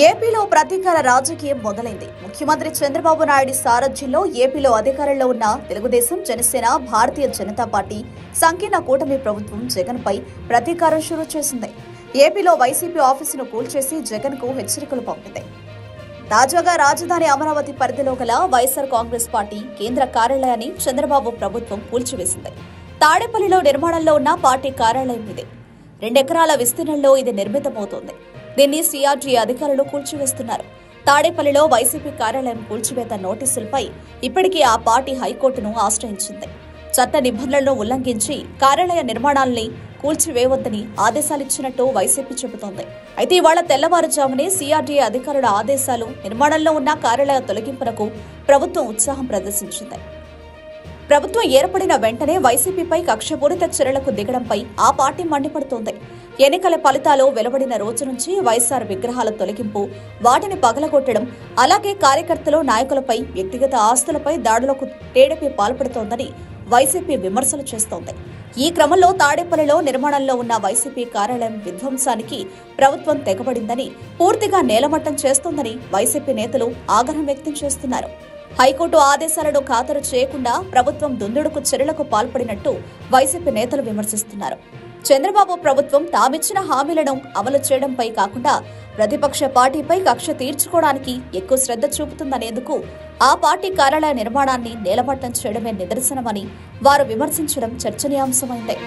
ఏపీలో ప్రతీకార రాజకీయం మొదలైంది. ముఖ్యమంత్రి చంద్రబాబు నాయుడు సారథ్యంలో ఏపీలో అధికారంలో ఉన్న తెలుగుదేశం, జనసేన, భారతీయ జనతా పార్టీ సంకీర్ణ కూటమి ప్రభుత్వం జగన్ పై ప్రతీకారం షురూ చేసింది. ఏపీలో వైసీపీ ఆఫీసును కూల్చేసి జగన్ కు హెచ్చరికలు పంపింది. తాజాగా రాజధాని అమరావతి పరిధిలో గల వైఎస్ఆర్ కాంగ్రెస్ పార్టీ కేంద్ర కార్యాలయాన్ని చంద్రబాబు ప్రభుత్వం కూల్చివేసింది. తాడేపల్లిలో నిర్మాణంలో ఉన్న పార్టీ కార్యాలయం ఇది. 2 ఎకరాల విస్తీర్ణంలో ఇది నిర్మితమవుతోంది. దీన్ని సిఆర్డీఏ అధికారులు కూల్చివేస్తున్నారు. తాడేపల్లిలో వైసీపీ కార్యాలయం కూల్చివేత నోటీసులపై ఇప్పటికే ఆ పార్టీ హైకోర్టును ఆశ్రయించింది. చట్ట నిబంధనలను ఉల్లంఘించి కార్యాలయ నిర్మాణాల్ని కూల్చివేయవద్దని ఆదేశాలిచ్చినట్టు వైసీపీ చెబుతోంది. అయితే ఇవాళ తెల్లవారుజామునే సిఆర్డీఏ అధికారుల ఆదేశాలు నిర్మాణంలో ఉన్న కార్యాలయ తొలగింపునకు ప్రభుత్వం ఉత్సాహం ప్రదర్శించింది. ప్రభుత్వం ఏర్పడిన వెంటనే వైసీపీపై కక్షపూరిత చర్యలకు దిగడంపై ఆ పార్టీ మండిపడుతోంది. ఎన్నికల ఫలితాలు వెలువడిన రోజు నుంచి వైఎస్ఆర్ విగ్రహాల తొలగింపు, వాటిని పగలగొట్టడం, అలాగే కార్యకర్తలు, నాయకులపై వ్యక్తిగత ఆస్తులపై దాడులకు టీడీపీ పాల్పడుతోందని వైసీపీ విమర్శలు చేస్తోంది. ఈ క్రమంలో తాడేపల్లిలో నిర్మాణంలో ఉన్న వైసీపీ కార్యాలయం విధ్వంసానికి ప్రభుత్వం తెగబడిందని, పూర్తిగా నేలమట్టం చేస్తోందని వైసీపీ నేతలు ఆగ్రహం వ్యక్తం చేస్తున్నారు. హైకోర్టు ఆదేశాలను ఖాతరు చేయకుండా ప్రభుత్వం దుందుడుకు చర్యలకు పాల్పడినట్టు వైసీపీ నేతలు విమర్శిస్తున్నారు. చంద్రబాబు ప్రభుత్వం తామిచ్చిన హామీలను అమలు చేయడంపై కాకుండా ప్రతిపక్ష పార్టీపై కక్ష తీర్చుకోవడానికి ఎక్కువ శ్రద్ధ చూపుతుందనేందుకు ఆ పార్టీ కార్యాలయ నిర్మాణాన్ని నేలమట్టం చేయడమే నిదర్శనమని వారు విమర్శించడం చర్చనీయాంశమైంది.